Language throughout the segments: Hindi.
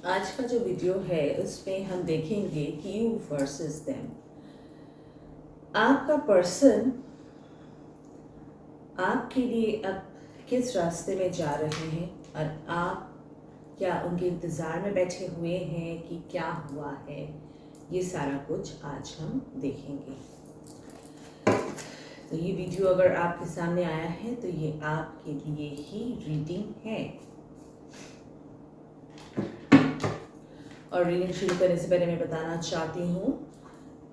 आज का जो वीडियो है उसमें हम देखेंगे कि यू वर्सेस देम। आपका पर्सन आपके लिए अब किस रास्ते में जा रहे हैं और आप क्या उनके इंतज़ार में बैठे हुए हैं कि क्या हुआ है, ये सारा कुछ आज हम देखेंगे। तो ये वीडियो अगर आपके सामने आया है तो ये आपके लिए ही रीडिंग है। और रीडिंग शुरू करने से पहले मैं बताना चाहती हूँ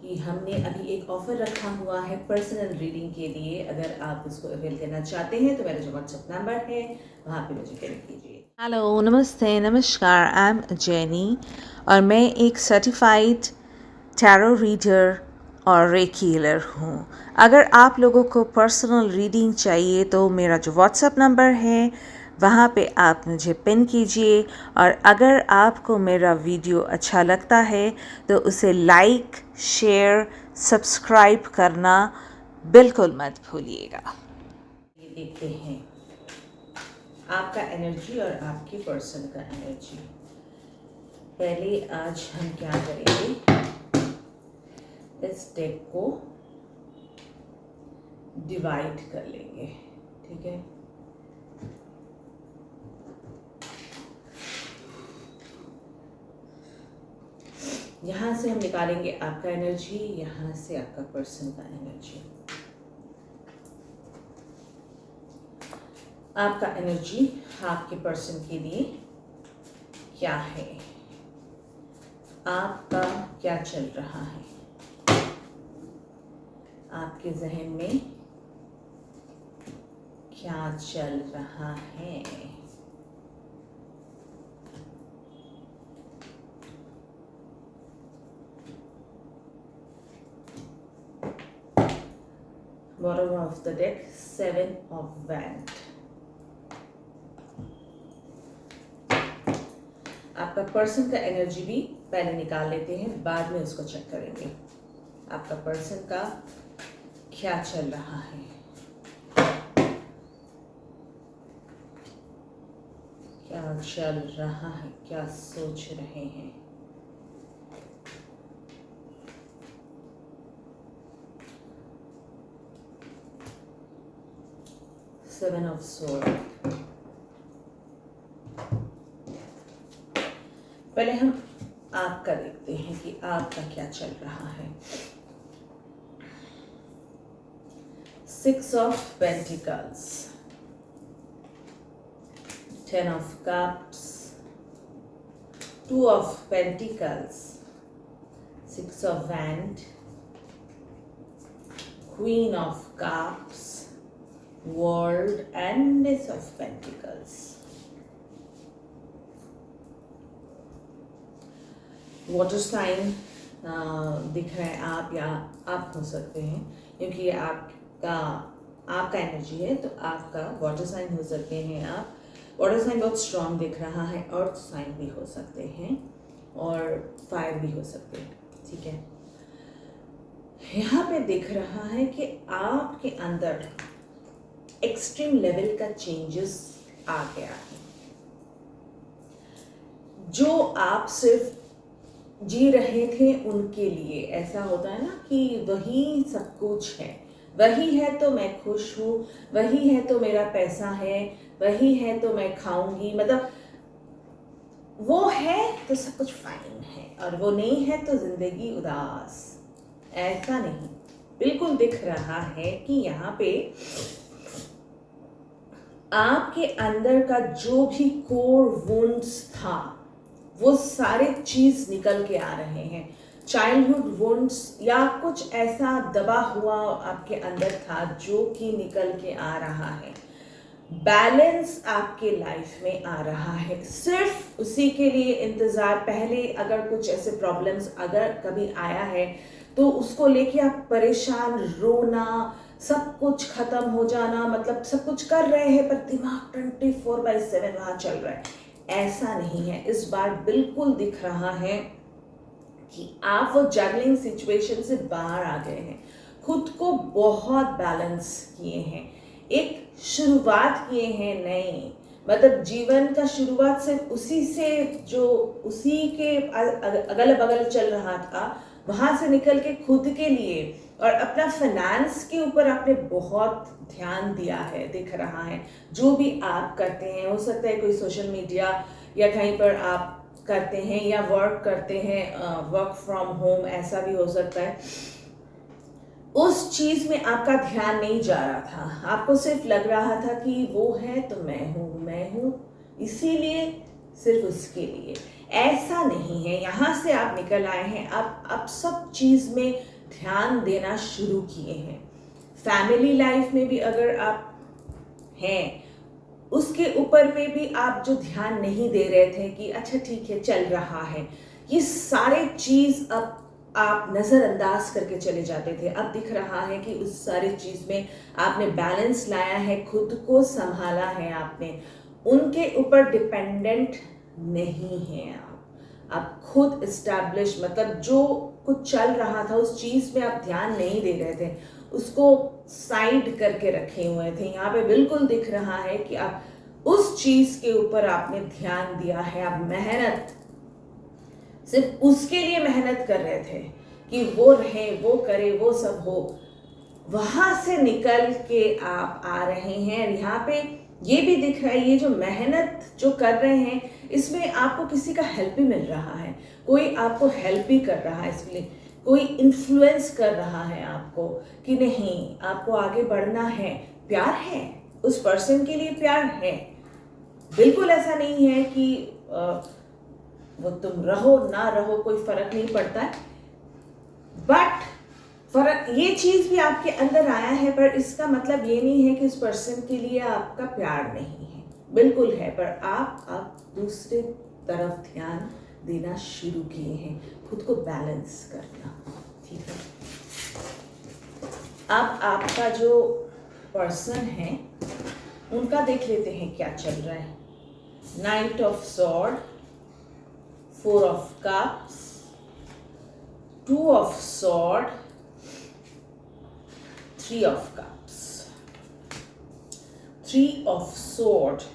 कि हमने अभी एक ऑफ़र रखा हुआ है पर्सनल रीडिंग के लिए। अगर आप उसको अवेल करना चाहते हैं तो मेरा जो व्हाट्सएप नंबर है वहाँ पे मुझे कनेक्ट कीजिए। हेलो, नमस्ते, नमस्कार। आई एम जेनी और मैं एक सर्टिफाइड टैरो रीडर और रेकी हीलर हूँ। अगर आप लोगों को पर्सनल रीडिंग चाहिए तो मेरा जो व्हाट्सएप नंबर है वहाँ पे आप मुझे पिन कीजिए। और अगर आपको मेरा वीडियो अच्छा लगता है तो उसे लाइक, शेयर, सब्सक्राइब करना बिल्कुल मत भूलिएगा। ये देखते हैं आपका एनर्जी और आपके पर्सन का एनर्जी। पहले आज हम क्या करेंगे, इस डेक को डिवाइड कर लेंगे, ठीक है। यहाँ से हम निकालेंगे आपका एनर्जी, यहाँ से आपका पर्सन का एनर्जी। आपका एनर्जी आपके पर्सन के लिए क्या है, आपका क्या चल रहा है, आपके जहन में क्या चल रहा है। Bottom of the deck, 7 of Wands। आपका पर्सन का एनर्जी भी पहले निकाल लेते हैं, बाद में उसको चेक करेंगे। आपका पर्सन का क्या चल रहा है, क्या चल रहा है, क्या सोच रहे हैं। Seven of sword. पहले हम आपका देखते हैं कि आपका क्या चल रहा है। 6 of Pentacles, 10 of Cups, 2 of Pentacles, 6 of Wands, Queen of Cups, World and Ace of Pentacles। Water sign दिख रहा है आप, या आप हो सकते हैं, क्योंकि ये आपका एनर्जी है तो आपका वाटर साइन हो सकते हैं आप। वाटर साइन बहुत स्ट्रांग दिख रहा है, अर्थ साइन भी हो सकते हैं और फायर भी हो सकते हैं, ठीक है। यहाँ पे दिख रहा है कि आपके अंदर एक्सट्रीम लेवल का चेंजेस आ गया है। जो आप सिर्फ जी रहे थे उनके लिए, ऐसा होता है ना कि वही सब कुछ है, वही है तो मैं खुश हूँ, वही है तो मेरा पैसा है, वही है तो मैं खाऊंगी, मतलब वो है तो सब कुछ फाइन है, और वो नहीं है तो जिंदगी उदास। ऐसा नहीं, बिल्कुल दिख रहा है कि यहाँ पे आपके अंदर का जो भी कोर वुंड्स था वो सारे चीज निकल के आ रहे हैं। चाइल्डहुड वुंड्स या कुछ ऐसा दबा हुआ आपके अंदर था जो कि निकल के आ रहा है। बैलेंस आपके लाइफ में आ रहा है, सिर्फ उसी के लिए इंतजार। पहले अगर कुछ ऐसे प्रॉब्लम्स अगर कभी आया है तो उसको लेके आप परेशान, रोना, सब कुछ खत्म हो जाना, मतलब सब कुछ कर रहे हैं पर दिमाग 24/7 वहां चल रहा है। ऐसा नहीं है, इस बार बिल्कुल दिख रहा है कि आप वो जगलिंग सिचुएशन से बाहर आ गए हैं, खुद को बहुत बैलेंस किए हैं, एक शुरुआत किए हैं नए, मतलब जीवन का शुरुआत सिर्फ उसी से, जो उसी के अगल बगल चल रहा था, वहां से निकल के खुद के लिए और अपना फाइनेंस के ऊपर आपने बहुत ध्यान दिया है, दिख रहा है। जो भी आप करते हैं, हो सकता है कोई सोशल मीडिया या कहीं पर आप करते हैं या वर्क करते हैं, वर्क फ्रॉम होम, ऐसा भी हो सकता है। उस चीज में आपका ध्यान नहीं जा रहा था, आपको सिर्फ लग रहा था कि वो है तो मैं हूँ, इसीलिए सिर्फ उसके लिए। ऐसा नहीं है, यहाँ से आप निकल आए हैं, आप सब चीज में ध्यान देना शुरू किए हैं। फैमिली लाइफ में भी अगर आप हैं, उसके ऊपर में भी आप जो ध्यान नहीं दे रहे थे कि अच्छा ठीक है चल रहा है, ये सारे चीज अब आप नज़रअंदाज करके चले जाते थे। अब दिख रहा है कि उस सारी चीज़ में आपने बैलेंस लाया है, खुद को संभाला है आपने, उनके ऊपर डिपेंडेंट नहीं हैं आप खुद इस्टेब्लिश, मतलब जो कुछ चल रहा था उस चीज़ में आप ध्यान नहीं दे रहे थे, उसको साइड करके रखे हुए थे। यहाँ पे बिल्कुल दिख रहा है कि आप उस चीज़ के ऊपर आपने ध्यान दिया है, आप मेहनत, सिर्फ उसके लिए मेहनत कर रहे थे कि वो रहे, वो करे, वो सब हो। वहां से निकल के आप आ रहे हैं। यहाँ पे ये भी दिख रहा है, ये जो मेहनत जो कर रहे हैं, इसमें आपको किसी का हेल्प भी मिल रहा है, कोई आपको हेल्प भी कर रहा है, इसलिए कोई इन्फ्लुएंस कर रहा है आपको कि नहीं आपको आगे बढ़ना है। प्यार है, उस पर्सन के लिए प्यार है, बिल्कुल ऐसा नहीं है कि वो तुम रहो ना रहो कोई फर्क नहीं पड़ता है, बट फर्क ये चीज भी आपके अंदर आया है, पर इसका मतलब ये नहीं है कि उस पर्सन के लिए आपका प्यार नहीं है, बिल्कुल है, पर आप दूसरे तरफ ध्यान देना शुरू किए हैं, खुद को बैलेंस करना। ठीक है, अब आपका जो पर्सन है उनका देख लेते हैं क्या चल रहा है। Night of sword, 4 of cups, 2 of sword, 3 of cups, 3 of sword,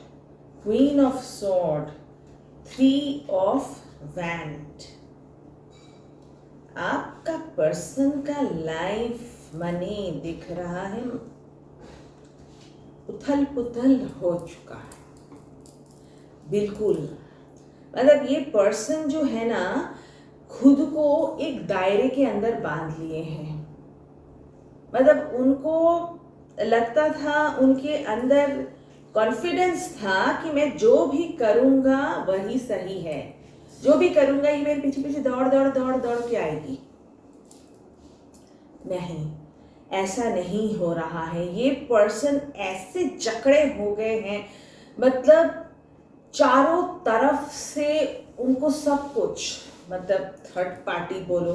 Queen of sword, 3 of wand। आपका पर्सन का लाइफ मनी दिख रहा है, उथल पुथल हो चुका है, बिल्कुल। मतलब ये पर्सन जो है ना, खुद को एक दायरे के अंदर बांध लिए हैं। मतलब उनको लगता था, उनके अंदर कॉन्फिडेंस था कि मैं जो भी करूँगा वही सही है, जो भी करूँगा ये मेरे पीछे पीछे दौड़ दौड़ दौड़ दौड़ के आएगी। नहीं, ऐसा नहीं हो रहा है। ये पर्सन ऐसे जकड़े हो गए हैं, मतलब चारों तरफ से उनको सब कुछ, मतलब थर्ड पार्टी बोलो,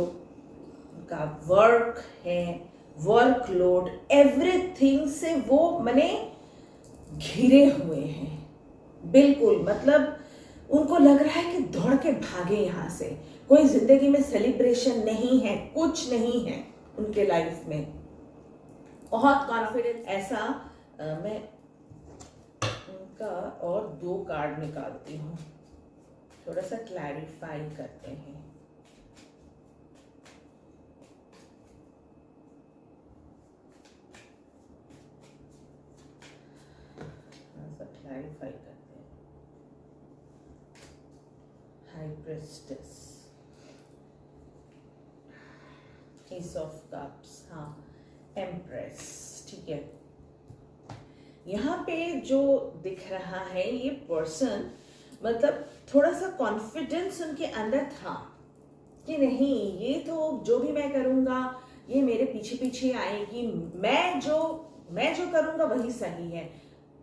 उनका वर्क है, वर्कलोड, एवरीथिंग से वो मने घिरे हुए हैं, बिल्कुल। मतलब उनको लग रहा है कि दौड़ के भागे यहाँ से, कोई जिंदगी में सेलिब्रेशन नहीं है, कुछ नहीं है उनके लाइफ में। बहुत कॉन्फिडेंस, ऐसा मैं का और 2 कार्ड निकालती हूँ, थोड़ा सा क्लैरिफाई करते हैं। क्लैरिफाई करते हैं। High priestess, S of cups, हाँ, एम्प्रेस, ठीक है। यहाँ पे जो दिख रहा है, ये पर्सन मतलब थोड़ा सा कॉन्फिडेंस उनके अंदर था कि नहीं ये तो जो भी मैं करूँगा ये मेरे पीछे पीछे आएगी, मैं जो करूँगा वही सही है,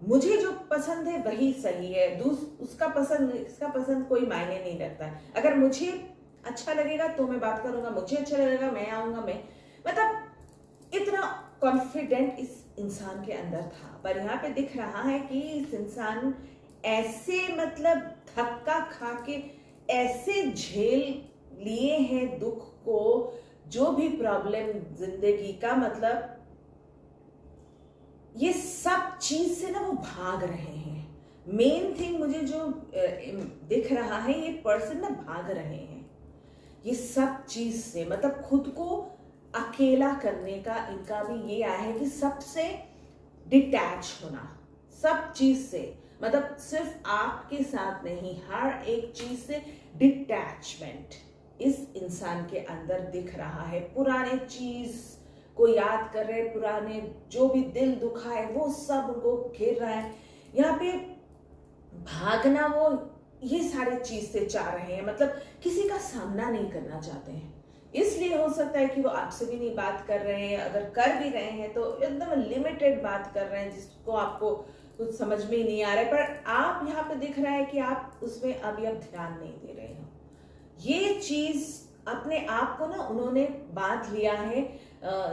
मुझे जो पसंद है वही सही है, उसका पसंद इसका पसंद कोई मायने नहीं रखता है। अगर मुझे अच्छा लगेगा तो मैं बात करूँगा, मुझे अच्छा लगेगा मैं आऊँगा, मैं मतलब इतना कॉन्फिडेंट इस इंसान के अंदर था। पर यहाँ पे दिख रहा है कि इस इंसान ऐसे मतलब धक्का खा के ऐसे झेल लिए हैं दुख को, जो भी प्रॉब्लम जिंदगी का, मतलब ये सब चीज से ना वो भाग रहे हैं, मेन थिंग मुझे जो दिख रहा है, ये पर्सन ना भाग रहे हैं ये सब चीज से, मतलब खुद को अकेला करने का इनका भी ये आया है कि सबसे डिटैच होना, सब चीज से, मतलब सिर्फ आपके साथ नहीं, हर एक चीज से डिटैचमेंट इस इंसान के अंदर दिख रहा है। पुराने चीज को याद कर रहे, पुराने जो भी दिल दुखा है वो सब उनको घेर रहा है। यहाँ पे भागना, वो ये सारे चीज से चाह रहे हैं, मतलब किसी का सामना नहीं करना चाहते हैं। इसलिए हो सकता है कि वो आपसे भी नहीं बात कर रहे हैं, अगर कर भी रहे हैं तो एकदम लिमिटेड बात कर रहे हैं जिसको आपको कुछ समझ में ही नहीं आ रहा है। पर आप यहाँ पे दिख रहा है कि आप उसमें अभी अब ध्यान नहीं दे रहे हो। ये चीज अपने आप को ना उन्होंने बांध लिया है,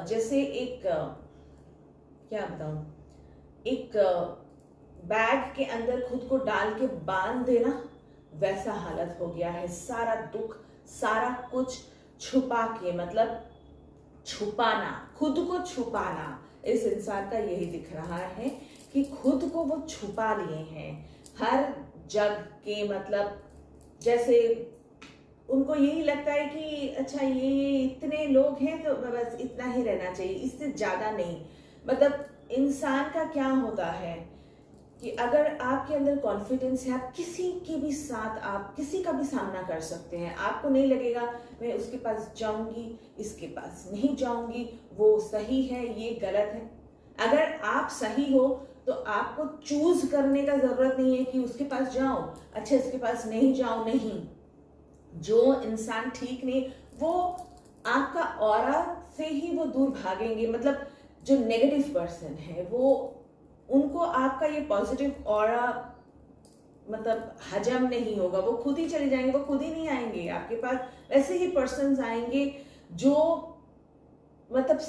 जैसे एक क्या बताऊं, एक बैग के अंदर खुद को डाल के बांध देना, वैसा हालत हो गया है। सारा दुख, सारा कुछ छुपा के, मतलब छुपाना, खुद को छुपाना, इस इंसान का यही दिख रहा है कि खुद को वो छुपा लिए हैं हर जग के, मतलब जैसे उनको यही लगता है कि अच्छा ये इतने लोग हैं तो बस इतना ही रहना चाहिए, इससे ज्यादा नहीं। मतलब इंसान का क्या होता है कि अगर आपके अंदर कॉन्फिडेंस है, आप किसी के भी साथ, आप किसी का भी सामना कर सकते हैं। आपको नहीं लगेगा मैं उसके पास जाऊंगी, इसके पास नहीं जाऊंगी, वो सही है ये गलत है। अगर आप सही हो तो आपको चूज करने का जरूरत नहीं है कि उसके पास जाऊं, अच्छा इसके पास नहीं जाऊं, नहीं। जो इंसान ठीक नहीं, वो आपका ऑरा से ही वो दूर भागेंगे। मतलब जो नेगेटिव पर्सन है वो, उनको आपका ये पॉजिटिव ऑरा मतलब हजम नहीं होगा, वो खुद ही चले जाएंगे, वो खुद ही नहीं आएंगे आपके पास। वैसे ही पर्सन्स आएंगे जो मतलब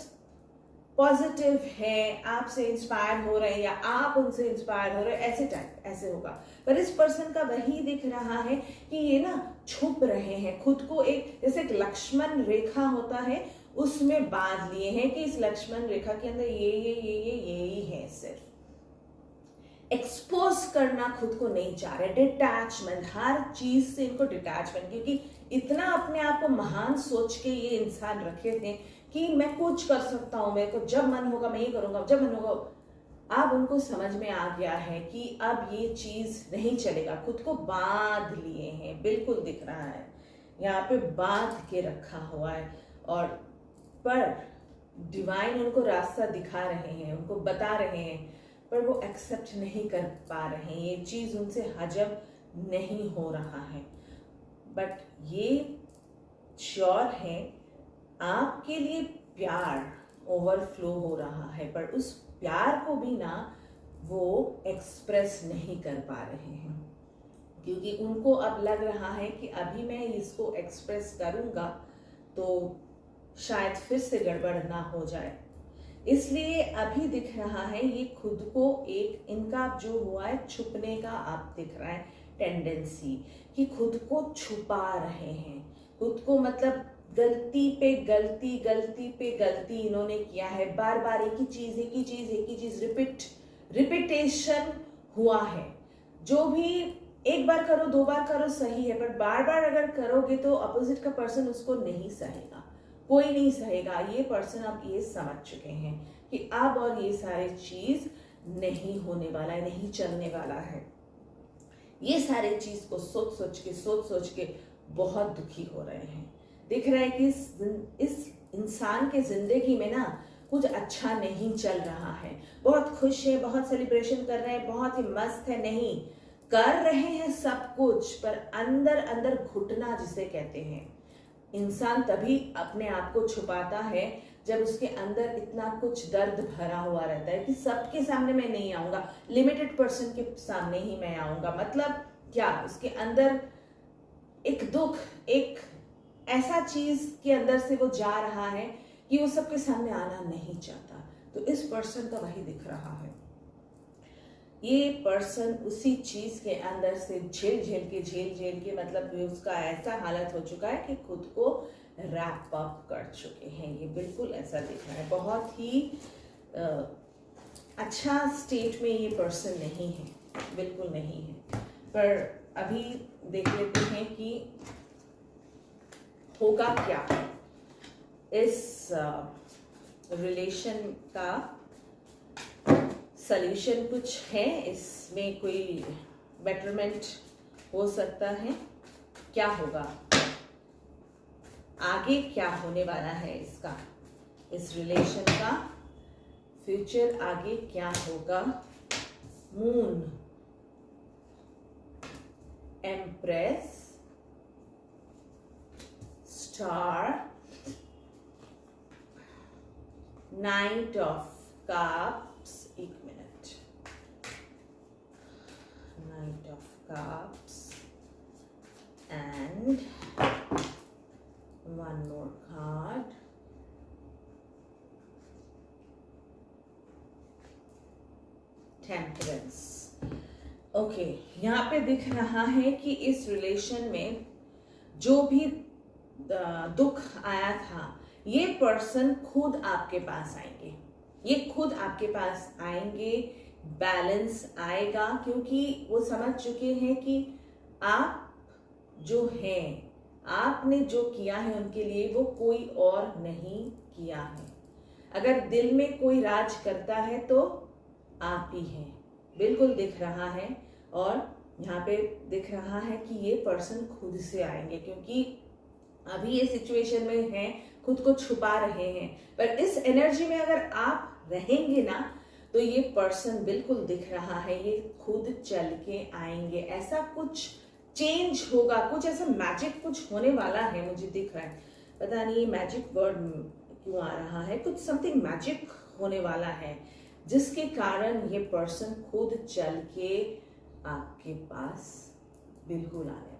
पॉजिटिव है, आपसे इंस्पायर हो रहे हैं या आप उनसे इंस्पायर हो रहे हैं, ऐसे टाइप ऐसे होगा। पर इस पर्सन का वही दिख रहा है कि ये ना छुप रहे हैं, खुद को एक जैसे एक लक्ष्मण रेखा होता है उसमें बांध लिए हैं कि इस लक्ष्मण रेखा के अंदर ये ही है। सिर्फ एक्सपोज करना खुद को नहीं चाह रहे, डिटैचमेंट, हर चीज से इनको डिटैचमेंट, क्योंकि इतना अपने आप को महान सोच के ये इंसान रखे थे कि मैं कुछ कर सकता हूं, मेरे को जब मन होगा मैं ये करूंगा, जब मन होगा। अब उनको समझ में आ गया है कि अब ये चीज नहीं चलेगा, खुद को बांध लिए हैं, बिल्कुल दिख रहा है यहाँ पे बांध के रखा हुआ है। और पर डिवाइन उनको रास्ता दिखा रहे हैं, उनको बता रहे हैं, पर वो एक्सेप्ट नहीं कर पा रहे हैं, ये चीज उनसे हजम नहीं हो रहा है। बट ये श्योर है आपके लिए प्यार ओवरफ्लो हो रहा है, पर उस प्यार को भी ना वो एक्सप्रेस नहीं कर पा रहे हैं, क्योंकि उनको अब लग रहा है कि अभी मैं इसको एक्सप्रेस करूंगा तो शायद फिर से गड़बड़ ना हो जाए। इसलिए अभी दिख रहा है ये खुद को एक, इनका जो हुआ है छुपने का, आप दिख रहा है टेंडेंसी कि खुद को छुपा रहे हैं, खुद को मतलब गलती पे गलती, गलती पे गलती इन्होंने किया है। बार बार एक ही चीज रिपीटेशन हुआ है। जो भी एक बार करो, दो बार करो सही है, पर बार बार अगर करोगे तो अपोजिट का पर्सन उसको नहीं सहेगा, कोई नहीं सहेगा। ये पर्सन अब ये समझ चुके हैं कि अब और ये सारे चीज नहीं होने वाला है, नहीं चलने वाला है। ये सारे चीज को सोच सोच के बहुत दुखी हो रहे हैं। दिख रहा है कि इस इंसान के जिंदगी में ना कुछ अच्छा नहीं चल रहा है। बहुत खुश है, बहुत सेलिब्रेशन कर रहे हैं, बहुत ही मस्त है, नहीं कर रहे हैं सब कुछ, पर अंदर अंदर घुटना जिसे कहते हैं। इंसान तभी अपने आप को छुपाता है जब उसके अंदर इतना कुछ दर्द भरा हुआ रहता है कि सबके सामने मैं नहीं आऊंगा, लिमिटेड पर्सन के सामने ही मैं आऊंगा। मतलब क्या, उसके अंदर एक दुख, एक ऐसा चीज के अंदर से वो जा रहा है कि वो सबके सामने आना नहीं चाहता। तो इस पर्सन का वही दिख रहा है। ये पर्सन उसी चीज के अंदर से झेल के मतलब उसका ऐसा हालत हो चुका है कि खुद को रैप अप कर चुके हैं। ये बिल्कुल ऐसा दिख रहा है, बहुत ही अच्छा स्टेट में ये पर्सन नहीं है। बिल्कुल नहीं है। पर अभी देख लेते हैं कि होगा क्या। इस रिलेशन का सल्यूशन कुछ है, इसमें कोई बेटरमेंट हो सकता है। क्या होगा आगे, क्या होने वाला है इसका, इस रिलेशन का फ्यूचर आगे क्या होगा। Moon, empress, star, knight of cups, एक minute, knight of cups and one more card, temperance. Okay, यहाँ पे दिख रहा है कि इस रिलेशन में जो भी दुख आया था, ये पर्सन खुद आपके पास आएंगे, ये खुद आपके पास आएंगे, बैलेंस आएगा, क्योंकि वो समझ चुके हैं कि आप जो हैं, आपने जो किया है उनके लिए वो कोई और नहीं किया है। अगर दिल में कोई राज करता है तो आप ही हैं, बिल्कुल दिख रहा है। और यहाँ पे दिख रहा है कि ये पर्सन खुद से आएंगे, क्योंकि अभी ये सिचुएशन में हैं, खुद को छुपा रहे हैं। पर इस एनर्जी में अगर आप रहेंगे ना, तो ये पर्सन बिल्कुल दिख रहा है, ये खुद चल के आएंगे। ऐसा कुछ चेंज होगा, कुछ ऐसा मैजिक कुछ होने वाला है, मुझे दिख रहा है। पता नहीं ये मैजिक वर्ड क्यों आ रहा है, कुछ समथिंग मैजिक होने वाला है, जिसके कारण ये पर्सन खुद चल के आपके पास बिल्कुल आने